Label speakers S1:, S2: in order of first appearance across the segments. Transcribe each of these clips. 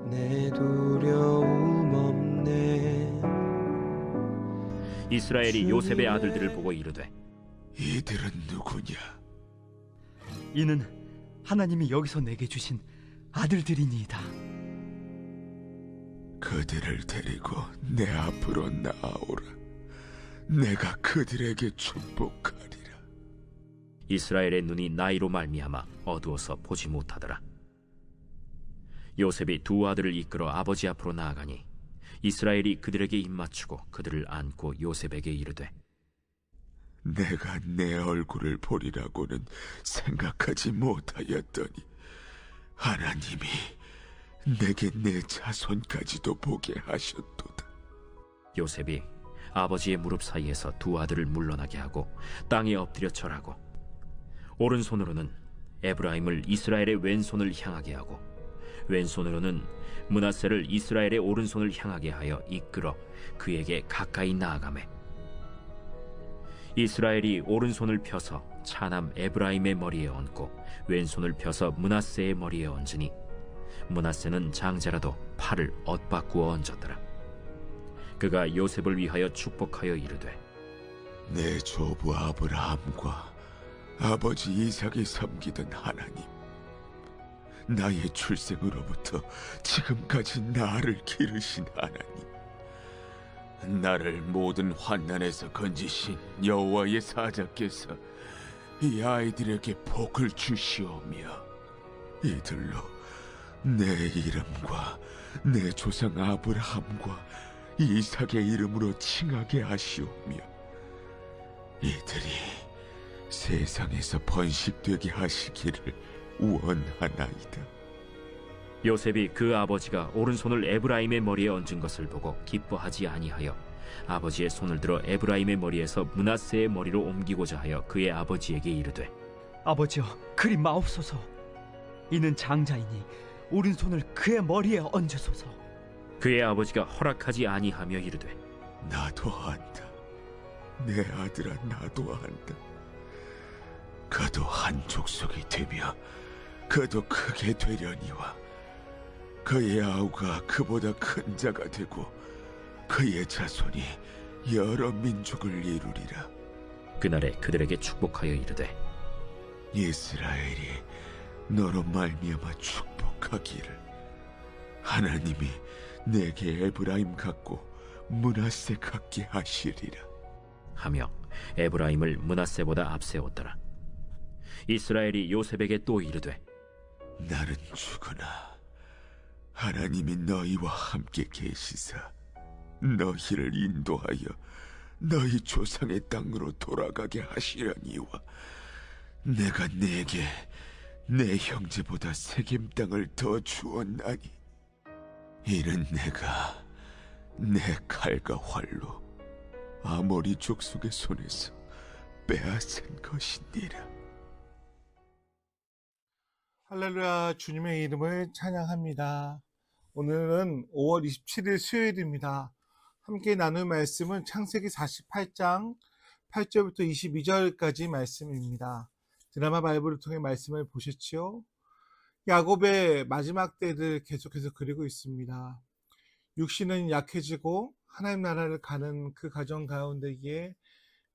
S1: 내 두려움 없네.
S2: 이스라엘이 요셉의 아들들을 보고 이르되
S3: 이들은 누구냐?
S4: 이는 하나님이 여기서 내게 주신 아들들이니이다.
S3: 그들을 데리고 내 앞으로 나아오라. 내가 그들에게 축복하리라.
S2: 이스라엘의 눈이 나이로 말미암아 어두워서 보지 못하더라. 요셉이 두 아들을 이끌어 아버지 앞으로 나아가니 이스라엘이 그들에게 입맞추고 그들을 안고 요셉에게 이르되
S3: 내가 내 얼굴을 보리라고는 생각하지 못하였더니 하나님이 내게 내 자손까지도 보게 하셨도다.
S2: 요셉이 아버지의 무릎 사이에서 두 아들을 물러나게 하고 땅에 엎드려 절하고 오른손으로는 에브라임을 이스라엘의 왼손을 향하게 하고 왼손으로는 므낫세를 이스라엘의 오른손을 향하게 하여 이끌어 그에게 가까이 나아가매 이스라엘이 오른손을 펴서 차남 에브라임의 머리에 얹고 왼손을 펴서 므낫세의 머리에 얹으니 므낫세는 장자라도 팔을 엇바꾸어 얹었더라. 그가 요셉을 위하여 축복하여 이르되
S3: 내 조부 아브라함과 아버지 이삭이 섬기던 하나님, 나의 출생으로부터 지금까지 나를 기르신 하나님, 나를 모든 환난에서 건지신 여호와의 사자께서 이 아이들에게 복을 주시오며 이들로 내 이름과 내 조상 아브라함과 이삭의 이름으로 칭하게 하시오며 이들이 세상에서 번식되게 하시기를 원하나이다.
S2: 요셉이 그 아버지가 오른손을 에브라임의 머리에 얹은 것을 보고 기뻐하지 아니하여 아버지의 손을 들어 에브라임의 머리에서 므낫세의 머리로 옮기고자 하여 그의 아버지에게 이르되
S4: 아버지여, 그리 마옵소서. 이는 장자이니 오른손을 그의 머리에 얹으소서.
S2: 그의 아버지가 허락하지 아니하며 이르되
S3: 나도 안다. 내 아들아, 나도 안다. 그도 한 족속이 되며 그도 크게 되려니와 그의 아우가 그보다 큰 자가 되고 그의 자손이 여러 민족을 이루리라.
S2: 그날에 그들에게 축복하여 이르되
S3: 이스라엘이 너로 말미암아 축복하기를 하나님이 내게 에브라임 같고 므낫세 같게 하시리라
S2: 하며 에브라임을 므낫세보다 앞세웠더라. 이스라엘이 요셉에게 또 이르되
S3: 나는 죽으나 하나님이 너희와 함께 계시사 너희를 인도하여 너희 조상의 땅으로 돌아가게 하시려니와 내가 네게 내 형제보다 세겜 땅을 더 주었나니 이는 내가 내 칼과 활로 아모리 족속의 손에서 빼앗은 것이니라.
S5: 할렐루야, 주님의 이름을 찬양합니다. 오늘은 5월 27일 수요일입니다. 함께 나눌 말씀은 창세기 48장 8절부터 22절까지 말씀입니다. 드라마 바이블을 통해 말씀을 보셨지요? 야곱의 마지막 때를 계속해서 그리고 있습니다. 육신은 약해지고 하나님 나라를 가는 그 과정 가운데에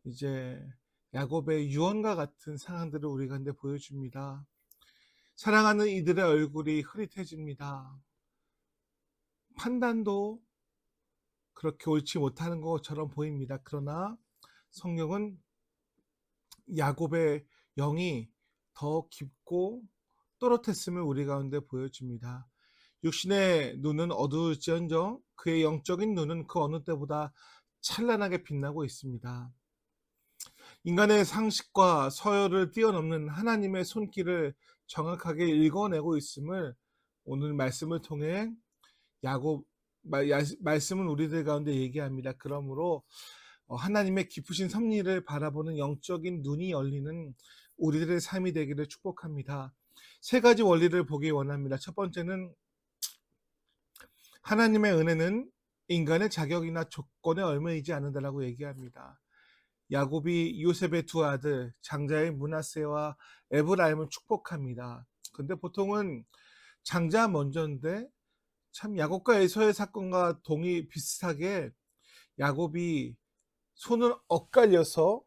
S5: 이제 야곱의 유언과 같은 상황들을 우리 가운데 보여줍니다. 사랑하는 이들의 얼굴이 흐릿해집니다. 판단도 그렇게 옳지 못하는 것처럼 보입니다. 그러나 성경은 야곱의 영이 더 깊고 또렷했음을 우리 가운데 보여줍니다. 육신의 눈은 어두울지언정 그의 영적인 눈은 그 어느 때보다 찬란하게 빛나고 있습니다. 인간의 상식과 서열을 뛰어넘는 하나님의 손길을 정확하게 읽어내고 있음을 오늘 말씀을 통해 야곱 말씀은 우리들 가운데 얘기합니다. 그러므로 하나님의 깊으신 섭리를 바라보는 영적인 눈이 열리는 우리들의 삶이 되기를 축복합니다. 세 가지 원리를 보기 원합니다. 첫 번째는 하나님의 은혜는 인간의 자격이나 조건에 얽매이지 않는다라고 얘기합니다. 야곱이 요셉의 두 아들 장자의 므낫세와 에브라임을 축복합니다. 근데 보통은 장자 먼저인데 참 야곱과 에서의 사건과 비슷하게 야곱이 손을 엇갈려서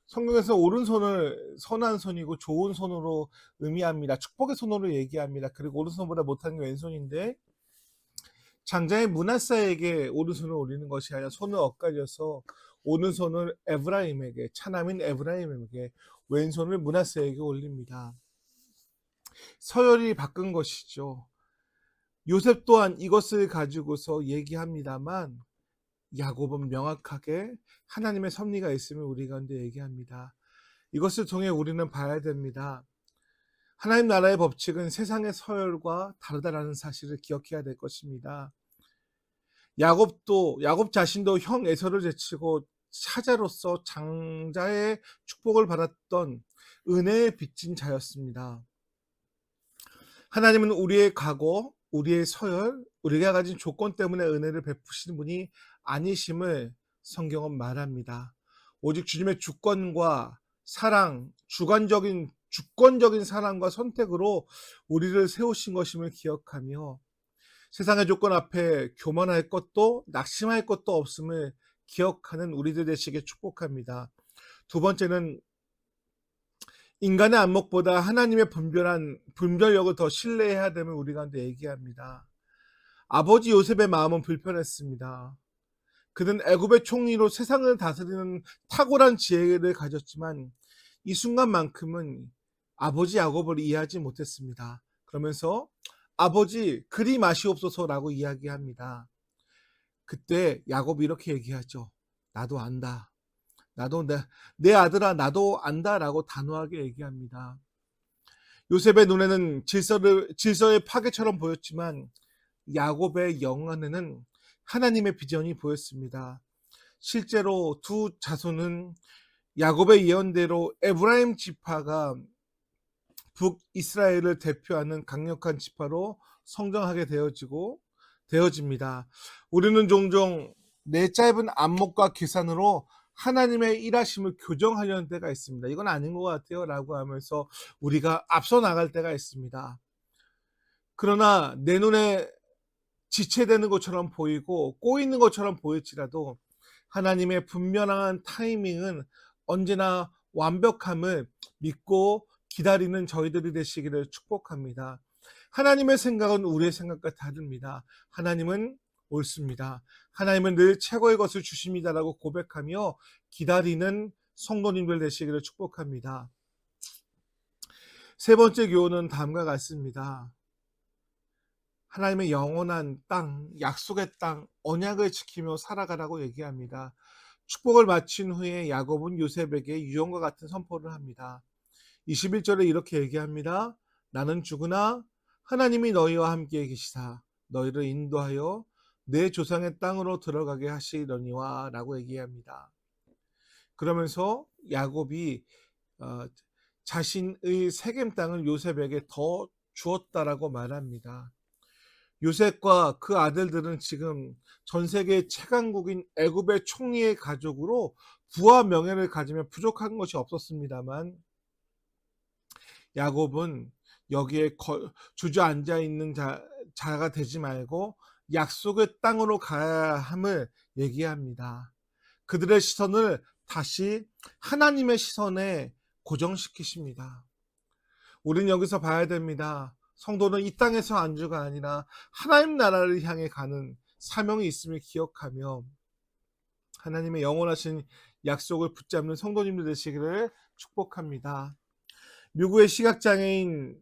S5: 성경에서 오른손을 선한 손이고 좋은 손으로 의미합니다. 축복의 손으로 얘기합니다. 그리고 오른손보다 못한 게 왼손인데 장자의 므낫사에게 오른손을 올리는 것이 아니라 손을 엇갈려서 오른손을 에브라임에게, 차남인 에브라임에게, 왼손을 므낫사에게 올립니다. 서열이 바꾼 것이죠. 요셉 또한 이것을 가지고서 얘기합니다만 야곱은 명확하게 하나님의 섭리가 있음을 우리 가운데 얘기합니다. 이것을 통해 우리는 봐야 됩니다. 하나님 나라의 법칙은 세상의 서열과 다르다라는 사실을 기억해야 될 것입니다. 야곱 자신도 형 에서를 제치고 사자로서 장자의 축복을 받았던 은혜에 빚진 자였습니다. 하나님은 우리의 과거, 우리의 서열, 우리가 가진 조건 때문에 은혜를 베푸시는 분이 아니심을 성경은 말합니다. 오직 주님의 주권과 사랑, 주권적인 사랑과 선택으로 우리를 세우신 것임을 기억하며 세상의 조건 앞에 교만할 것도 낙심할 것도 없음을 기억하는 우리들 되시게 축복합니다. 두 번째는 인간의 안목보다 하나님의 분별력을 더 신뢰해야 됨을 우리 가운데 얘기합니다. 아버지 요셉의 마음은 불편했습니다. 그는 애굽의 총리로 세상을 다스리는 탁월한 지혜를 가졌지만 이 순간만큼은 아버지 야곱을 이해하지 못했습니다. 그러면서 아버지 그리 마시옵소서라고 이야기합니다. 그때 야곱이 이렇게 얘기하죠. 나도 안다. 나도 내 아들아 나도 안다라고 단호하게 얘기합니다. 요셉의 눈에는 질서의 파괴처럼 보였지만 야곱의 영안에는 하나님의 비전이 보였습니다. 실제로 두 자손은 야곱의 예언대로 에브라임 지파가 북이스라엘을 대표하는 강력한 지파로 성장하게 되어집니다. 우리는 종종 내 짧은 안목과 계산으로 하나님의 일하심을 교정하려는 때가 있습니다. 이건 아닌 것 같아요 라고 하면서 우리가 앞서 나갈 때가 있습니다. 그러나 내 눈에 지체되는 것처럼 보이고 꼬이는 것처럼 보일지라도 하나님의 분명한 타이밍은 언제나 완벽함을 믿고 기다리는 저희들이 되시기를 축복합니다. 하나님의 생각은 우리의 생각과 다릅니다. 하나님은 옳습니다. 하나님은 늘 최고의 것을 주십니다라고 고백하며 기다리는 성도님들 되시기를 축복합니다. 세 번째 교훈은 다음과 같습니다. 하나님의 영원한 땅, 약속의 땅, 언약을 지키며 살아가라고 얘기합니다. 축복을 마친 후에 야곱은 요셉에게 유언과 같은 선포를 합니다. 21절에 이렇게 얘기합니다. 나는 죽으나 하나님이 너희와 함께 계시사 너희를 인도하여 내 조상의 땅으로 들어가게 하시려니와 라고 얘기합니다. 그러면서 야곱이 자신의 세겜 땅을 요셉에게 더 주었다라고 말합니다. 요셉과 그 아들들은 지금 전 세계 최강국인 애굽의 총리의 가족으로 부와 명예를 가지며 부족한 것이 없었습니다만 야곱은 여기에 주저앉아 있는 자가 되지 말고 약속의 땅으로 가야 함을 얘기합니다. 그들의 시선을 다시 하나님의 시선에 고정시키십니다. 우리는 여기서 봐야 됩니다. 성도는 이 땅에서 안주가 아니라 하나님 나라를 향해 가는 사명이 있음을 기억하며 하나님의 영원하신 약속을 붙잡는 성도님들 되시기를 축복합니다. 미국의 시각장애인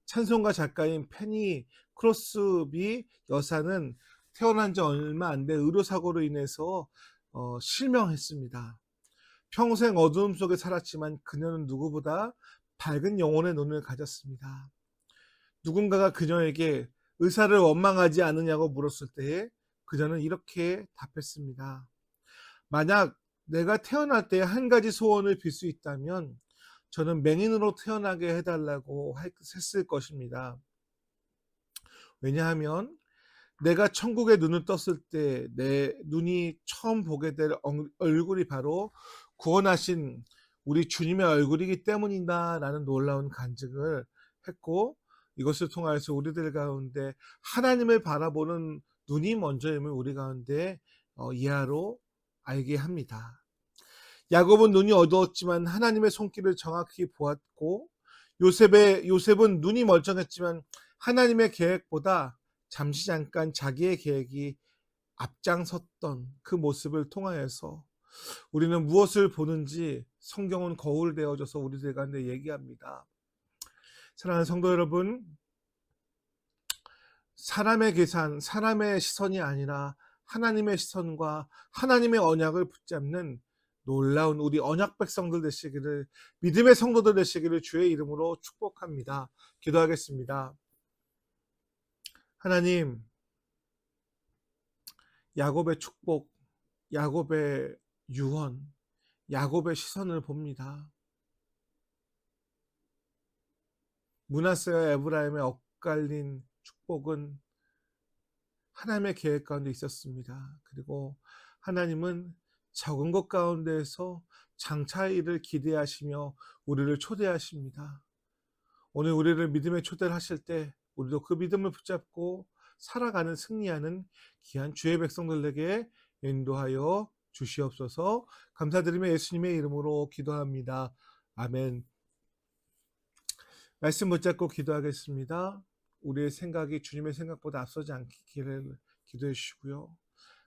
S5: 찬송가 작가인 페니 크로스비 여사는 태어난 지 얼마 안 돼 의료사고로 인해서 실명했습니다. 평생 어두움 속에 살았지만 그녀는 누구보다 밝은 영혼의 눈을 가졌습니다. 누군가가 그녀에게 의사를 원망하지 않느냐고 물었을 때에 그녀는 이렇게 답했습니다. 만약 내가 태어날 때 한 가지 소원을 빌 수 있다면 저는 맹인으로 태어나게 해달라고 했을 것입니다. 왜냐하면 내가 천국에 눈을 떴을 때 내 눈이 처음 보게 될 얼굴이 바로 구원하신 우리 주님의 얼굴이기 때문이다 라는 놀라운 간증을 했고 이것을 통하여서 우리들 가운데 하나님을 바라보는 눈이 먼저임을 우리 가운데 이하로 알게 합니다. 야곱은 눈이 어두웠지만 하나님의 손길을 정확히 보았고, 요셉은 눈이 멀쩡했지만 하나님의 계획보다 잠시 잠깐 자기의 계획이 앞장섰던 그 모습을 통하여서 우리는 무엇을 보는지 성경은 거울 되어져서 우리들 가운데 얘기합니다. 사랑하는 성도 여러분, 사람의 계산, 사람의 시선이 아니라 하나님의 시선과 하나님의 언약을 붙잡는 놀라운 우리 언약 백성들 되시기를, 믿음의 성도들 되시기를 주의 이름으로 축복합니다. 기도하겠습니다. 하나님, 야곱의 축복, 야곱의 유언, 야곱의 시선을 봅니다. 므낫세와 에브라임의 엇갈린 축복은 하나님의 계획 가운데 있었습니다. 그리고 하나님은 적은 것 가운데에서 장차의 일을 기대하시며 우리를 초대하십니다. 오늘 우리를 믿음의 초대를 하실 때 우리도 그 믿음을 붙잡고 살아가는, 승리하는 귀한 주의 백성들에게 인도하여 주시옵소서. 감사드리며 예수님의 이름으로 기도합니다. 아멘. 말씀 붙잡고 기도하겠습니다. 우리의 생각이 주님의 생각보다 앞서지 않기를 기도해 주시고요.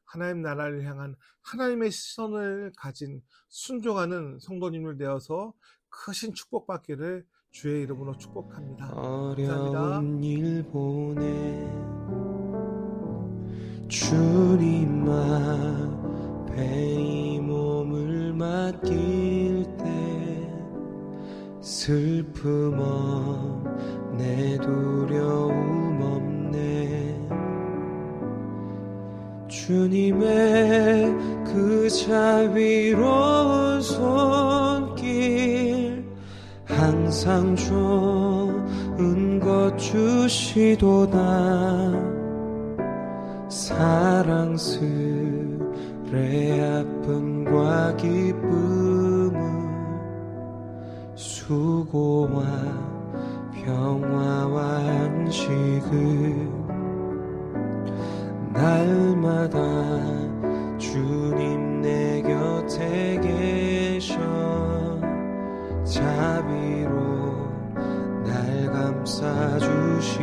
S5: 하나님 나라를 향한 하나님의 시선을 가진 순종하는 성도님을 되어서 크신 축복받기를 주의 이름으로 축복합니다. 감사합니다.
S1: 어려운 일 보내 주님 앞에 이 몸을 맡길 때 슬픔 없네, 두려움 없네. 주님의 그 자비로운 손길 항상 좋은 것 주시도다. 사랑스레 아픔과 기쁨을, 수고와 평화와 안식을 날마다 주님 내 곁에 계셔 자비로 날 감싸주시네.